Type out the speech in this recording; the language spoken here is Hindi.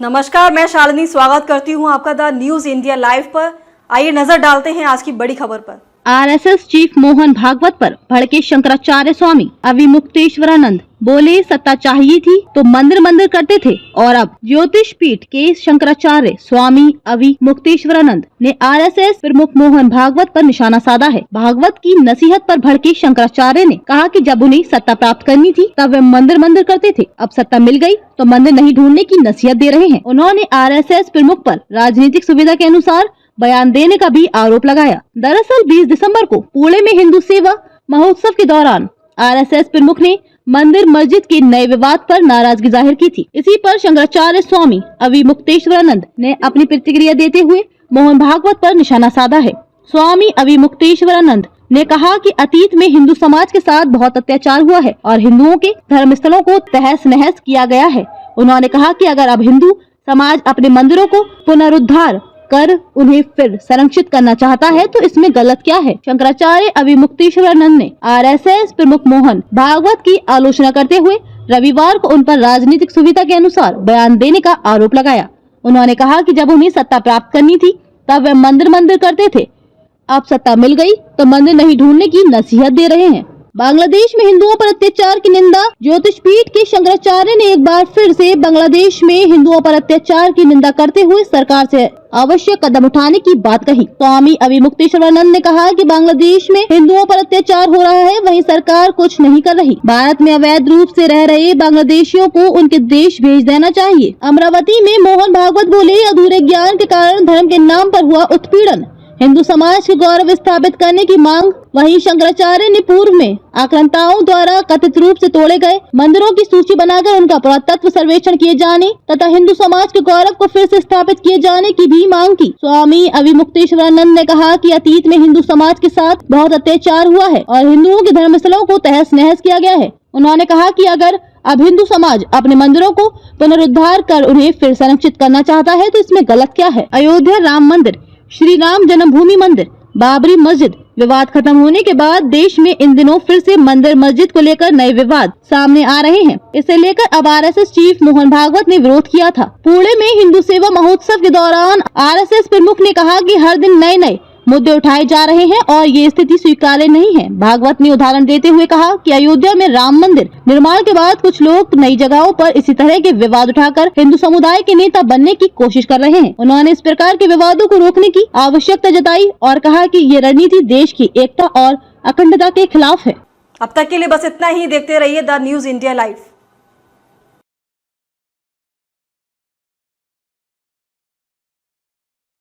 नमस्कार, मैं शालिनी स्वागत करती हूं आपका द न्यूज इंडिया लाइव पर। आइए नजर डालते हैं आज की बड़ी खबर पर। आरएसएस चीफ मोहन भागवत पर भड़के शंकराचार्य स्वामी अविमुक्तेश्वरानंद। बोले सत्ता चाहिए थी तो मंदिर मंदिर करते थे, और अब ज्योतिष पीठ के शंकराचार्य स्वामी अविमुक्तेश्वरानंद ने आरएसएस प्रमुख मोहन भागवत पर निशाना साधा है। भागवत की नसीहत पर भड़के शंकराचार्य ने कहा कि जब उन्हें सत्ता प्राप्त करनी थी तब वे मंदिर मंदिर करते थे, अब सत्ता मिल गई तो मंदिर नहीं ढूंढने की नसीहत दे रहे हैं। उन्होंने आरएसएस प्रमुख पर राजनीतिक सुविधा के अनुसार बयान देने का भी आरोप लगाया। दरअसल 20 दिसंबर को पुणे में हिंदू सेवा महोत्सव के दौरान आरएसएस प्रमुख ने मंदिर मस्जिद के नए विवाद पर नाराजगी जाहिर की थी। इसी पर शंकराचार्य स्वामी अविमुक्तेश्वरानंद ने अपनी प्रतिक्रिया देते हुए मोहन भागवत पर निशाना साधा है। स्वामी अविमुक्तेश्वरानंद ने कहा कि अतीत में हिंदू समाज के साथ बहुत अत्याचार हुआ है और हिंदुओं के धर्म स्थलों को तहस नहस किया गया है। उन्होंने कहा कि अगर अब हिंदू समाज अपने मंदिरों को पुनरुद्धार कर उन्हें फिर संरक्षित करना चाहता है तो इसमें गलत क्या है। शंकराचार्य अविमुक्तेश्वरानंद ने आरएसएस प्रमुख मोहन भागवत की आलोचना करते हुए रविवार को उन पर राजनीतिक सुविधा के अनुसार बयान देने का आरोप लगाया। उन्होंने कहा कि जब उन्हें सत्ता प्राप्त करनी थी तब वे मंदिर मंदिर करते थे, अब सत्ता मिल गई तो मंदिर नहीं ढूंढने की नसीहत दे रहे हैं। बांग्लादेश में हिंदुओं पर अत्याचार की निंदा। ज्योतिष पीठ के शंकराचार्य ने एक बार फिर से बांग्लादेश में हिंदुओं पर अत्याचार की निंदा करते हुए सरकार से आवश्यक कदम उठाने की बात कही। स्वामी अविमुक्तेश्वरानंद ने कहा कि बांग्लादेश में हिंदुओं पर अत्याचार हो रहा है, वहीं सरकार कुछ नहीं कर रही। भारत में अवैध रूप से रह रहे बांग्लादेशियों को उनके देश भेज देना चाहिए। अमरावती में मोहन भागवत बोले, अधूरे ज्ञान के कारण धर्म के नाम पर हुआ उत्पीड़न, हिंदू समाज के गौरव स्थापित करने की मांग। वहीं शंकराचार्य ने पूर्व में आक्रांताओं द्वारा कथित रूप से तोड़े गए मंदिरों की सूची बनाकर उनका पुरातत्व सर्वेक्षण किए जाने तथा हिंदू समाज के गौरव को फिर से स्थापित किए जाने की भी मांग की। स्वामी अविमुक्तेश्वरानंद ने कहा कि अतीत में हिंदू समाज के साथ बहुत अत्याचार हुआ है और हिंदुओं के धर्मस्थलों को तहस नहस किया गया है। उन्होंने कहा कि अगर अब हिंदू समाज अपने मंदिरों को पुनरुद्धार कर उन्हें फिर संरक्षित करना चाहता है तो इसमें गलत क्या है। अयोध्या राम मंदिर, श्री राम जन्मभूमि मंदिर, बाबरी मस्जिद विवाद खत्म होने के बाद देश में इन दिनों फिर से मंदिर मस्जिद को लेकर नए विवाद सामने आ रहे हैं। इसे लेकर अब आरएसएस चीफ मोहन भागवत ने विरोध किया था। पुणे में हिंदू सेवा महोत्सव के दौरान आरएसएस प्रमुख ने कहा कि हर दिन नए नए मुद्दे उठाए जा रहे हैं और ये स्थिति स्वीकार्य नहीं है। भागवत ने उदाहरण देते हुए कहा कि अयोध्या में राम मंदिर निर्माण के बाद कुछ लोग नई जगहों पर इसी तरह के विवाद उठाकर हिंदू समुदाय के नेता बनने की कोशिश कर रहे हैं। उन्होंने इस प्रकार के विवादों को रोकने की आवश्यकता जताई और कहा कि ये रणनीति देश की एकता और अखंडता के खिलाफ है। अब तक के लिए बस इतना ही। देखते रहिए द न्यूज इंडिया लाइव।